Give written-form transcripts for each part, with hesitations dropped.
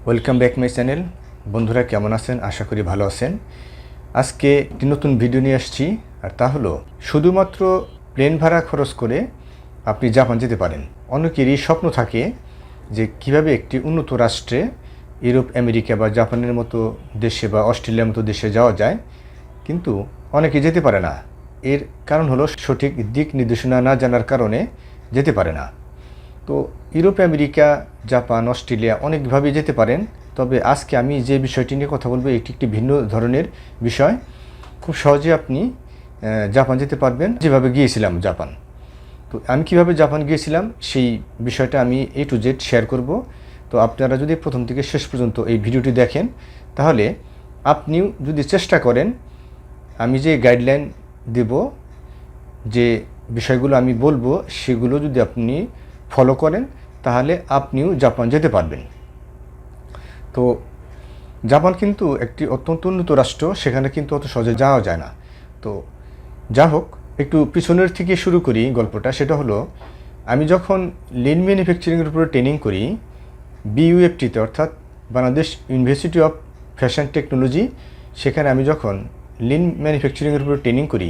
Welcome back my channel. বন্ধুরা কেমন আছেন? আশা করি ভালো আছেন। আজকে একটি নতুন ভিডিও নিয়ে আসছি, আর তা হলো শুধুমাত্র প্লেন ভাড়া খরচ করে আপনি জাপান যেতে পারেন। অনেকেরই স্বপ্ন থাকে যে কিভাবে একটি উন্নত রাষ্ট্রে ইউরোপ, আমেরিকা বা জাপানের মতো দেশে বা অস্ট্রেলিয়ার মতো দেশে যাওয়া যায়, কিন্তু অনেকে যেতে পারে না। এর কারণ হলো সঠিক দিক নির্দেশনা না জানার কারণে যেতে পারে না। তো ইউরোপ, আমেরিকা, জাপান, অস্ট্রেলিয়া অনেকভাবে যেতে পারেন। তবে আজকে আমি যে বিষয়টি নিয়ে কথা বলবো এটি একটি ভিন্ন ধরনের বিষয়। খুব সহজে আপনি জাপান যেতে পারবেন যেভাবে গিয়েছিলাম জাপান। তো আমি কিভাবে জাপান গিয়েছিলাম সেই বিষয়টা আমি A to Z শেয়ার করব। তো আপনারা যদি প্রথম থেকে শেষ পর্যন্ত এই ভিডিওটি দেখেন, তাহলে আপনিও যদি চেষ্টা করেন, আমি যে গাইডলাইন দেব, যে বিষয়গুলো আমি বলবো সেগুলো যদি আপনি ফলো করেন, তাহলে আপনিও জাপান যেতে পারবেন। তো জাপান কিন্তু একটি অত্যন্ত উন্নত রাষ্ট্র, সেখানে কিন্তু অত সহজে যাওয়া যায় না। তো যা হোক, একটু পিছনের থেকে শুরু করি গল্পটা। সেটা হলো, আমি যখন লিন ম্যানুফ্যাকচারিংয়ের উপরে ট্রেনিং করি BUFT-তে, অর্থাৎ Bangladesh university of fashion technology, সেখানে আমি যখন লিন ম্যানুফ্যাকচারিংয়ের উপরে ট্রেনিং করি,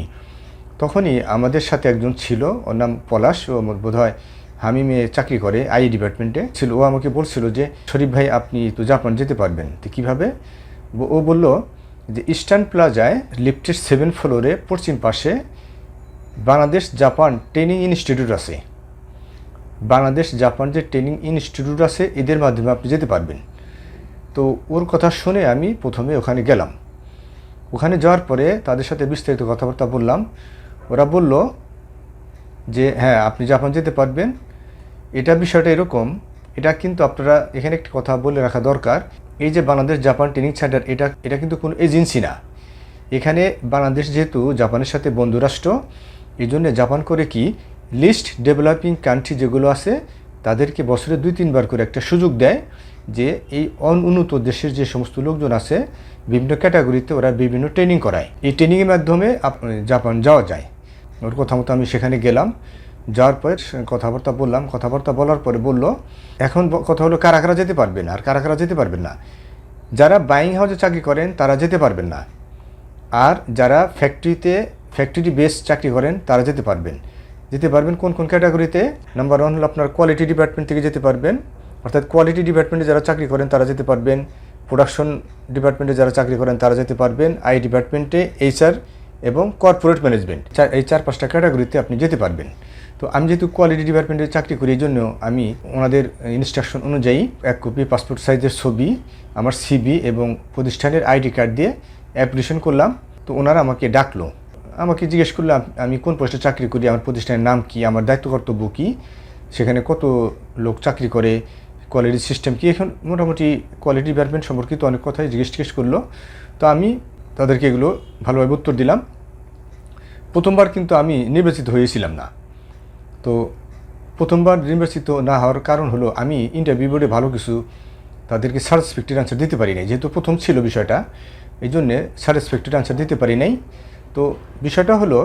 তখনই আমাদের সাথে একজন ছিল, ওর নাম পলাশ। ও বোধহয় হামিমে চাকরি করে, আই ডিপার্টমেন্টে ছিল। ও আমাকে বলছিল যে, শরীফ ভাই আপনি তো জাপান যেতে পারবেন। তো কীভাবে? ও বলল যে ইস্টার্ন প্লাজায় লিফটের 7 ফ্লোরে পশ্চিম পাশে বাংলাদেশ জাপান ট্রেনিং ইনস্টিটিউট আছে। বাংলাদেশ জাপান যে ট্রেনিং ইনস্টিটিউট আছে, এদের মাধ্যমে আপনি যেতে পারবেন। তো ওর কথা শুনে আমি প্রথমে ওখানে গেলাম। ওখানে যাওয়ার পরে তাদের সাথে বিস্তারিত কথাবার্তা বললাম। ওরা বলল যে হ্যাঁ, আপনি জাপান যেতে পারবেন। এটা বিষয়টা এরকম, এটা কিন্তু আপনারা এখানে একটি কথা বলে রাখা দরকার। এই যে বাংলাদেশ জাপান ট্রেনিং সেন্টার, এটা কিন্তু কোনো এজেন্সি না। এখানে বাংলাদেশ যেহেতু জাপানের সাথে বন্ধু রাষ্ট্র, এই জন্য জাপান করে কি, লিস্ট ডেভেলপিং কান্ট্রি যেগুলো আছে তাদেরকে বছরে 2-3 বার করে একটা সুযোগ দেয় যে এই অনুন্নত দেশের যে সমস্ত লোকজন আছে বিভিন্ন ক্যাটাগরিতে ওরা বিভিন্ন ট্রেনিং করায়। এই ট্রেনিংয়ের মাধ্যমে জাপান যাওয়া যায়। ওর কথা মতো আমি সেখানে গেলাম। যাওয়ার পরে কথাবার্তা বললাম। কথাবার্তা বলার পরে বলল, এখন কথা হলো কারা কারা যেতে পারবেন আর কারা কারা যেতে পারবেন না। যারা বাইং হাউসে চাকরি করেন তারা যেতে পারবেন না, আর যারা ফ্যাক্টরি বেস চাকরি করেন তারা যেতে পারবেন। কোন কোন ক্যাটাগরিতে? নাম্বার 1 হলো আপনার কোয়ালিটি ডিপার্টমেন্ট থেকে যেতে পারবেন, অর্থাৎ কোয়ালিটি ডিপার্টমেন্টে যারা চাকরি করেন তারা যেতে পারবেন। প্রোডাকশন ডিপার্টমেন্টে যারা চাকরি করেন তারা যেতে পারবেন। আই ডিপার্টমেন্টে, HR এবং কর্পোরেট ম্যানেজমেন্ট, এই 4-5টা ক্যাটাগরিতে আপনি যেতে পারবেন। তো আমি যেহেতু কোয়ালিটি ডিপার্টমেন্টে চাকরি করি, এই জন্য আমি ওনাদের ইনস্ট্রাকশন অনুযায়ী 1 কপি পাসপোর্ট সাইজের ছবি, আমার CV এবং প্রতিষ্ঠানের ID কার্ড দিয়ে অ্যাপ্লিকেশন করলাম। তো ওনারা আমাকে ডাকলো, আমাকে জিজ্ঞেস করলো আমি কোন পোস্টে চাকরি করি, আমার প্রতিষ্ঠানের নাম কি, আমার দায়িত্ব কর্তব্য কী, সেখানে কত লোক চাকরি করে, কোয়ালিটি সিস্টেম কী। এখন মোটামুটি কোয়ালিটি ডিপার্টমেন্ট সম্পর্কিত অনেক কথাই জিজ্ঞেস করলো। তো আমি তাদেরকে এগুলো ভালোভাবে উত্তর দিলাম। প্রথমবার কিন্তু আমি নির্বাচিত হয়েছিলাম না। তো প্রথমবার নির্বাচিত না হওয়ার কারণ হলো, আমি ইন্টারভিউ বোর্ডে ভালো কিছু তাদেরকে স্যাটিসফ্যাক্টরি আনসার দিতে পারি নাই। যেহেতু প্রথম ছিল বিষয়টা, এই জন্যে স্যাটিসফ্যাক্টরি আনসার দিতে পারি নাই। তো বিষয়টা হলো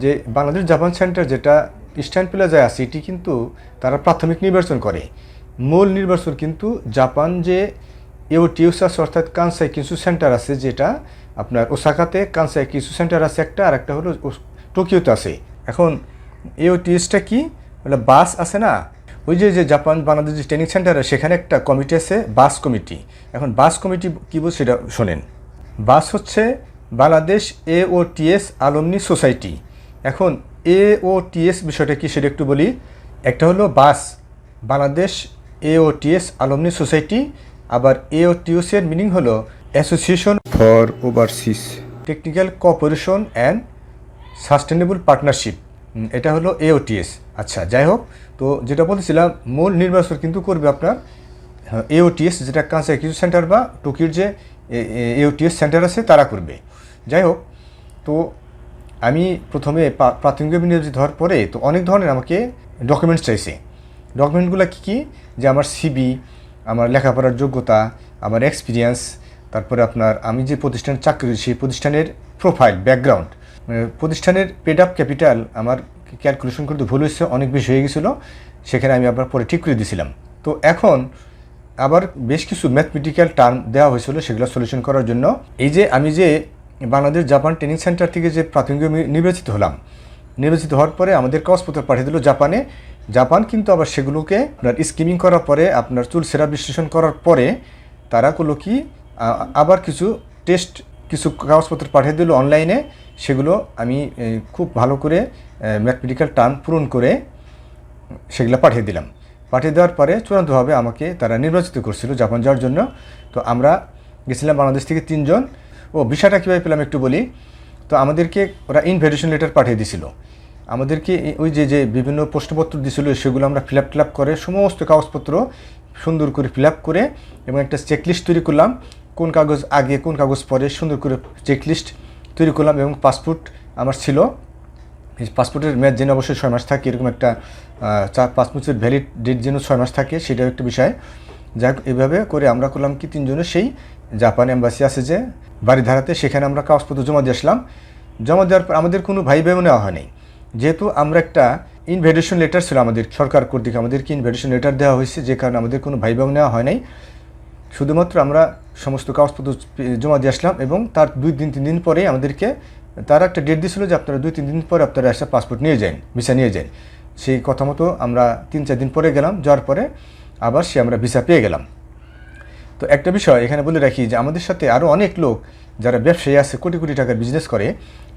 যে বাংলাদেশ জাপান সেন্টার যেটা ইস্টার্ন প্লাজায় আছে, এটি কিন্তু তারা প্রাথমিক নির্বাচন করে। মূল নির্বাচন কিন্তু জাপান যে EOTS আছে, অর্থাৎ কানসাই কিনসু সেন্টার আছে, যেটা আপনার ওসাকাতে কানসাই কিনসু সেন্টার আছে একটা, আর একটা হলো টোকিওতে আছে। এখন EOTSটা কি, বলে বাস আছে না, ওই যে জাপান বাংলাদেশ যে ট্রেনিং সেন্টার, সেখানে একটা কমিটি আছে, বাস কমিটি। এখন বাস কমিটি কী বলছে সেটা শোনেন। বাস হচ্ছে বাংলাদেশ AOTS আলমনি সোসাইটি। এখন AOTS বিষয়টা কি সেটা একটু বলি। একটা হলো বাস, বাংলাদেশ AOTS আলমনি সোসাইটি। আবার AOTS এর মিনিং হলো association for overseas technical cooperation and sustainable partnership, এটা হলো AOTS। আচ্ছা, যাই হোক, তো যেটা বলতেছিলাম, মূল নির্বাচন কিন্তু করবে আপনার AOTS, যেটা কানসাই কিনসু সেন্টার বা টোকিওর যে AOTS সেন্টার আছে তারা করবে। যাই হোক, তো আমি প্রথমে প্রাথমিকভাবে নির্বাচিত হওয়ার পরে তো অনেক ধরনের আমাকে ডকুমেন্টস চাইছে। ডকুমেন্টগুলো কী, যে আমার CV, আমার লেখাপড়ার যোগ্যতা, আমার এক্সপিরিয়েন্স, তারপরে আপনার আমি যে প্রতিষ্ঠানে চাকরি করি সেই প্রতিষ্ঠানের প্রোফাইল, ব্যাকগ্রাউন্ড, প্রতিষ্ঠানের পেড আপ ক্যাপিটাল আমার ক্যালকুলেশন করতে ভুল হয়েছে, অনেক বেশি হয়ে গেছিলো, সেখানে আমি আবার পরে ঠিক করে দিয়েছিলাম। তো এখন আবার বেশ কিছু ম্যাথমেটিক্যাল টার্ম দেওয়া হয়েছিল, সেগুলো সলিউশন করার জন্য। এই যে আমি যে বাংলাদেশ জাপান ট্রেনিং সেন্টার থেকে যে প্রাথমিক নির্বাচিত হলাম, নির্বাচিত হওয়ার পরে আমাদের কাগজপত্র পাঠিয়ে দিল জাপানে। জাপান কিন্তু আবার সেগুলোকে আপনার স্কিমিং করার পরে, আপনার চুল সেরা বিশ্লেষণ করার পরে তারা করলো কি, আবার কিছু টেস্ট, কিছু কাগজপত্র পাঠিয়ে দিল অনলাইনে। সেগুলো আমি খুব ভালো করে ম্যাথমেটিক্যাল টার্ম পূরণ করে সেগুলো পাঠিয়ে দিলাম। পাঠিয়ে দেওয়ার পরে চূড়ান্তভাবে আমাকে তারা নির্বাচিত করছিল জাপান যাওয়ার জন্য। তো আমরা গেছিলাম বাংলাদেশ থেকে 3 জন। ভিসাটা কীভাবে পেলাম একটু বলি। তো আমাদেরকে ওরা ইনভিটেশন লেটার পাঠিয়ে দিয়েছিল। আমাদেরকে ওই যে বিভিন্ন প্রশ্নপত্র দিয়েছিল, সেগুলো আমরা ফিল আপ করে সমস্ত কাগজপত্র সুন্দর করে ফিল আপ করে এবং একটা চেকলিস্ট তৈরি করলাম, কোন কাগজ আগে কোন কাগজ পরে সুন্দর করে চেকলিস্ট তৈরি করলাম। এবং পাসপোর্ট আমার ছিল, এই পাসপোর্টের মেয়াদ যেন অবশ্যই 6 মাস থাকে, এরকম একটা 5 বছর ভ্যালিড ডেট যেন 6 মাস থাকে, সেটাও একটা বিষয়। যাই হোক, এইভাবে করে আমরা করলাম কি 3 জনের সেই জাপান এম্বাসি আছে যে বাড়িধারাতে, সেখানে আমরা কাগজপত্র জমা দিয়ে আসলাম। জমা দেওয়ার পর আমাদের কোনো ভাই ভাইও নেওয়া হয়নি, যেহেতু আমরা একটা ইনভিটেশন লেটার ছিল আমাদের সরকার কর্তৃক, আমাদেরকে ইনভিটেশন লেটার দেওয়া হয়েছে, যে কারণে আমাদের কোনো ভাই ভাইও নেওয়া হয় নাই। শুধুমাত্র আমরা সমস্ত কাগজপত্র জমা দিয়ে আসলাম এবং তার 2-3 দিন পরে আমাদেরকে তারা একটা ডেট দিয়েছিল যে আপনারা 2-3 দিন পরে আপনারা এসে পাসপোর্ট নিয়ে যান, ভিসা নিয়ে যান। সেই কথা মতো আমরা 3-4 দিন পরে গেলাম, যাওয়ার পরে আবার আমরা ভিসা পেয়ে গেলাম। তো একটা বিষয় এখানে বলে রাখি যে আমাদের সাথে আরও অনেক লোক যারা ব্যবসায়ী আছে, কোটি কোটি টাকার বিজনেস করে,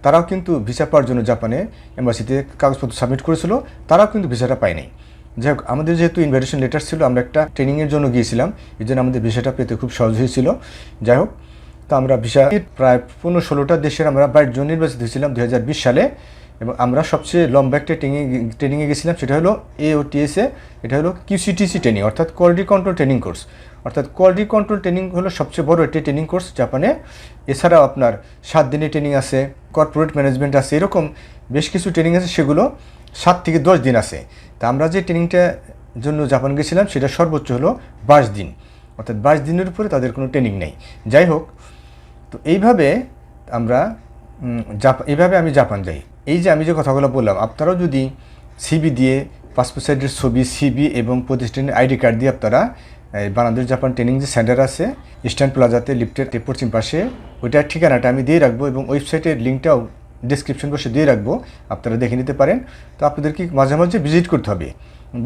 তারাও কিন্তু ভিসা পাওয়ার জন্য জাপানে এম্বাসিতে কাগজপত্র সাবমিট করেছিল, তারাও কিন্তু ভিসাটা পায় নাই। যাই হোক, আমাদের যেহেতু ইনভিটেশন লেটার ছিল, আমরা একটা ট্রেনিংয়ের জন্য গিয়েছিলাম, এই জন্য আমাদের ভিসাটা পেতে খুব সহজ হয়েছিল। যাই হোক, তো আমরা ভিসা প্রায় 15-16টা দেশের আমরা 22 জন নির্বাচিত হয়েছিলাম 2020 সালে। এবং আমরা সবচেয়ে লম্বা একটা ট্রেনিংয়ে গেছিলাম, সেটা হলো AOTSA, এটা হলো QCTC ট্রেনিং, অর্থাৎ কোয়ালিটি কন্ট্রোল ট্রেনিং কোর্স। অর্থাৎ কোয়ালিটি কন্ট্রোল ট্রেনিং হলো সবচেয়ে বড় একটি ট্রেনিং কোর্স জাপানে। এছাড়াও আপনার 7 দিনের ট্রেনিং আছে, কর্পোরেট ম্যানেজমেন্ট আছে, এরকম বেশ কিছু ট্রেনিং আছে, সেগুলো 7 থেকে 10 দিন আছে। তা আমরা যে ট্রেনিংটার জন্য জাপান গেছিলাম সেটা সর্বোচ্চ হলো 22 দিন, অর্থাৎ 22 দিনের উপরে তাদের কোনো ট্রেনিং নেই। যাই হোক, তো এইভাবে আমি জাপান যাই। এই যে আমি যে কথাগুলো বললাম, আপনারাও যদি সিবি দিয়ে, পাসপোর্ট সাইজের ছবি, সিবি এবং প্রতিষ্ঠানের আইডি কার্ড দিয়ে আপনারা বাংলাদেশ জাপান ট্রেনিং যে সেন্টার আছে ইস্টার্ন প্লাজাতে লিফটের পশ্চিম পাশে, ওইটার ঠিকানাটা আমি দিয়ে রাখবো এবং ওয়েবসাইটের লিঙ্কটাও ডিসক্রিপশন বসে দিয়ে রাখবো, আপনারা দেখে নিতে পারেন। তো আপনাদেরকে মাঝে মাঝে ভিজিট করতে হবে,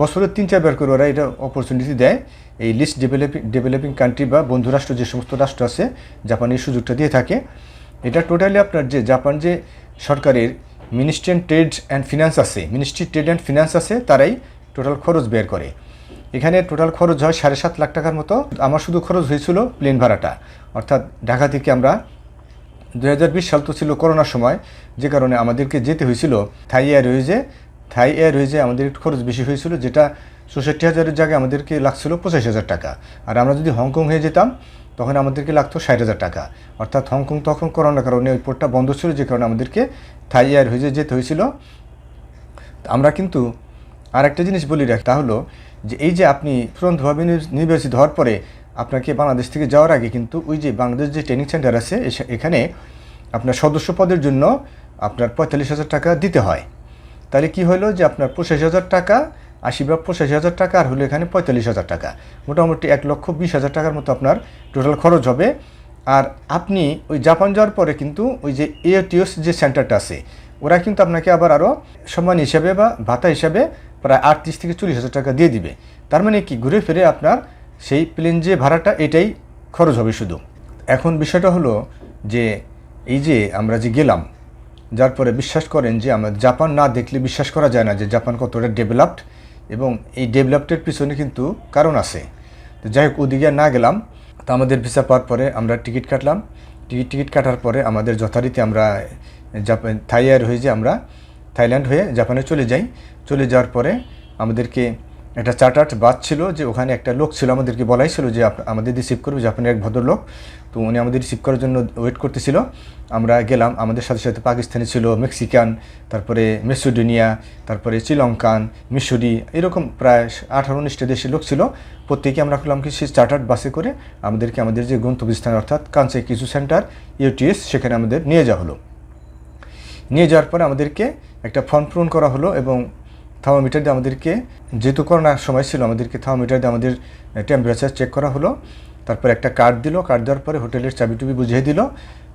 বছরে 3-4 বার করে ওরা এটা অপরচুনিটি দেয়। এই লিস্ট ডেভেলপিং কান্ট্রি বা বন্ধু রাষ্ট্র যে সমস্ত রাষ্ট্র আছে, জাপান এই সুযোগটা দিয়ে থাকে। এটা টোটালি আপনার যে জাপান যে সরকারের মিনিস্ট্রি ট্রেড অ্যান্ড ফিনান্স আছে, তারাই টোটাল খরচ বের করে। এখানে টোটাল খরচ হয় 7.5 লাখ টাকার মতো। আমার শুধু খরচ হয়েছিল প্লেন ভাড়াটা, অর্থাৎ ঢাকা থেকে আমরা 2020 সাল তো ছিল করোনার সময়, যে কারণে আমাদেরকে যেতে হয়েছিল থাই এয়ারওয়েজে আমাদের একটু খরচ বেশি হয়েছিল, যেটা 64,000-এর জায়গায় আমাদেরকে লাগছিল 85,000 টাকা। আর আমরা যদি হংকং হয়ে যেতাম তখন আমাদেরকে লাগতো 60,000 টাকা। অর্থাৎ হংকং তখন করোনার কারণে ওই পোর্টটা বন্ধ ছিল, যে কারণে আমাদেরকে থাই এয়ারওয়েজে যেতে হয়েছিল। আমরা কিন্তু আর একটা জিনিস বলি রাখি, তা হলো যে এই যে আপনি তুরন্তভাবে নির্বাচিত হওয়ার পরে আপনাকে বাংলাদেশ থেকে যাওয়ার আগে কিন্তু ওই যে বাংলাদেশ যে ট্রেনিং সেন্টার আছে, এখানে আপনার সদস্য পদের জন্য আপনার 45,000 টাকা দিতে হয়। তাহলে কি হলো যে আপনার 85,000 টাকা, 80 বা 85,000 টাকা, আর হলো এখানে 45,000 টাকা, মোটামুটি 1,20,000 টাকার মতো আপনার টোটাল খরচ হবে। আর আপনি ওই জাপান যাওয়ার পরে কিন্তু ওই যে AOTS যে সেন্টারটা আছে, ওরা কিন্তু আপনাকে আবার আরও সম্মান হিসাবে বা ভাতা হিসাবে প্রায় 38,000 থেকে 40,000 টাকা দিয়ে দিবে। তার মানে কি, ঘুরে ফিরে আপনার সেই প্লেন যে ভাড়াটা এটাই খরচ হবে শুধু। এখন বিষয়টা হলো যে এই যে আমরা যে গেলাম, যার পরে বিশ্বাস করেন যে আমাদের জাপান না দেখলে বিশ্বাস করা যায় না যে জাপান কতটা ডেভেলপড, এবং এই ডেভেলপডের পিছনে কিন্তু কারণ আছে। তো যাই হোক, ওদিকে না গেলাম। তো আমাদের ভিসা পাওয়ার পরে আমরা টিকিট কাটলাম। টিকিট কাটার পরে আমাদের যথারীতি আমরা থাই এয়ারওয়েজে আমরা থাইল্যান্ড হয়ে জাপানে চলে যাওয়ার পরে আমাদেরকে একটা চার্টার্ড বাস ছিল, যে ওখানে একটা লোক ছিল, আমাদেরকে বলাই ছিল যে আমাদের রিসিভ করবে, জাপানের এক ভদ্রলোক। তো উনি আমাদের রিসিভ করার জন্য ওয়েট করতেছিল। আমরা গেলাম, আমাদের সাথে সাথে পাকিস্তানি ছিল, মেক্সিকান, তারপরে মেসিডোনিয়া, তারপরে শ্রীলঙ্কান, মিশরি, এরকম প্রায় 18-19টা দেশের লোক ছিল। প্রত্যেকে আমরা করলাম কি সেই চার্টার্ড বাসে করে আমাদেরকে আমাদের যে গন্তব্যস্থান অর্থাৎ কানসাই কিসু সেন্টার AOTS, সেখানে আমাদের নিয়ে যাওয়া হলো। নিয়ে যাওয়ার পরে আমাদেরকে একটা ফর্ম পূরণ করা হলো এবং থার্মোমিটার দিয়ে আমাদেরকে, যেহেতু করোনার সময় ছিল, আমাদেরকে থার্মোমিটার দিয়ে আমাদের টেম্পারেচার চেক করা হলো। তারপর একটা কার্ড দিল, কার্ড দেওয়ার পরে হোটেলের চাবি টুবি বুঝিয়ে দিল।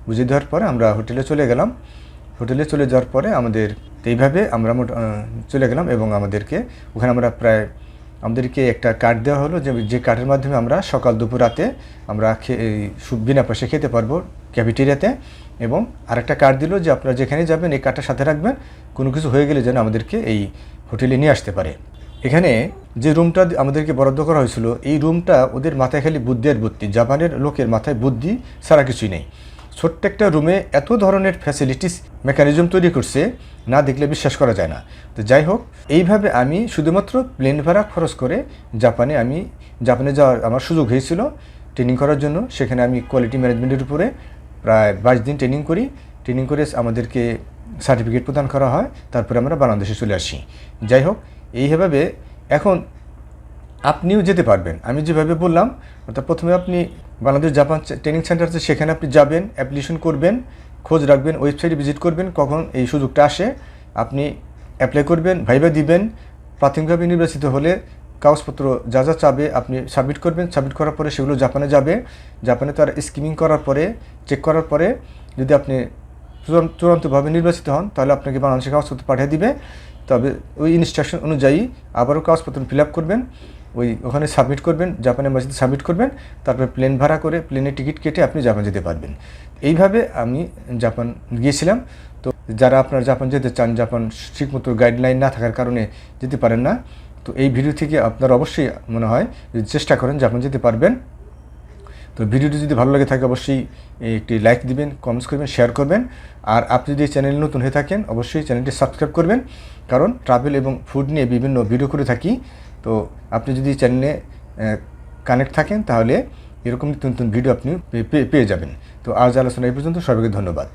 বুঝিয়ে দেওয়ার পরে আমরা হোটেলে চলে গেলাম। হোটেলে চলে যাওয়ার পরে আমাদের এইভাবে আমরা চলে গেলাম এবং আমাদেরকে ওখানে আমরা আমাদেরকে একটা কার্ড দেওয়া হলো, যে কার্ডের মাধ্যমে আমরা সকাল দুপুর রাতে আমরা বিনা পয়সা খেতে পারবো ক্যাফেটেরিয়াতে। এবং আরেকটা কার্ড দিল যে আপনারা যেখানে যাবেন এই কার্ডটা সাথে রাখবেন, কোনো কিছু হয়ে গেলে যেন আমাদেরকে এই হোটেলে নিয়ে আসতে পারে। এখানে যে রুমটা আমাদেরকে বরাদ্দ করা হয়েছিল, এই রুমটা ওদের মাথায় খালি বুদ্ধি আর বুদ্ধি, জাপানের লোকের মাথায় বুদ্ধি ছাড়া কিছুই নেই। ছোট্ট একটা রুমে এত ধরনের ফ্যাসিলিটিস মেকানিজম তৈরি করছে, না দেখলে বিশ্বাস করা যায় না। তো যাই হোক, এইভাবে আমি শুধুমাত্র প্লেন ভাড়া খরচ করে জাপানে যাওয়ার আমার সুযোগ হয়েছিল ট্রেনিং করার জন্য। সেখানে আমি কোয়ালিটি ম্যানেজমেন্টের উপরে প্রায় 22 দিন ট্রেনিং করি। ট্রেনিং করে আমাদেরকে সার্টিফিকেট প্রদান করা হয়, তারপরে আমরা বাংলাদেশে চলে আসি। যাই হোক, এইভাবে এখন আপনিও যেতে পারবেন। আমি যেভাবে বললাম, অর্থাৎ প্রথমে আপনি বাংলাদেশ জাপান ট্রেনিং সেন্টার আছে, সেখানে আপনি যাবেন, অ্যাপ্লিকেশন করবেন, খোঁজ রাখবেন, ওয়েবসাইটে ভিজিট করবেন কখন এই সুযোগটা আসে, আপনি অ্যাপ্লাই করবেন, ভাইবা দিবেন। প্রাথমিকভাবে নির্বাচিত হলে কাগজপত্র যা যা চাবে আপনি সাবমিট করবেন। সাবমিট করার পরে সেগুলো জাপানে যাবে। জাপানে তার স্কিমিং করার পরে, চেক করার পরে যদি আপনি চূড়ান্তভাবে নির্বাচিত হন, তাহলে আপনাকে বাংলাদেশে কাগজপত্র পাঠিয়ে দিবে। তবে ওই ইনস্ট্রাকশন অনুযায়ী আবারও কাগজপত্র ফিল আপ করবেন, ওখানে সাবমিট করবেন, জাপান এম্বাসিতে সাবমিট করবেন। তারপরে প্লেন ভাড়া করে প্লেনের টিকিট কেটে আপনি জাপান যেতে পারবেন। এইভাবে আমি জাপান গিয়েছিলাম। তো যারা আপনারা জাপান যেতে চান, জাপান ঠিকমতো গাইডলাইন না থাকার কারণে যেতে পারেন না, তো এই ভিডিও থেকে আপনারা অবশ্যই মনে হয় যদি চেষ্টা করেন জাপান যেতে পারবেন। তো ভিডিওটি যদি ভালো লাগে থাকে অবশ্যই একটি লাইক দিবেন, কমেন্টস করবেন, শেয়ার করবেন। আর আপনি যদি চ্যানেল নতুন হয়ে থাকেন অবশ্যই চ্যানেলটি সাবস্ক্রাইব করবেন, কারণ ট্রাভেল এবং ফুড নিয়ে বিভিন্ন ভিডিও করে থাকি। তো আপনি যদি চ্যানেলে কানেক্ট থাকেন তাহলে এরকম নতুন নতুন ভিডিও আপনি পেয়ে যাবেন। তো আজ আলোচনা এই পর্যন্ত, সবাইকে ধন্যবাদ।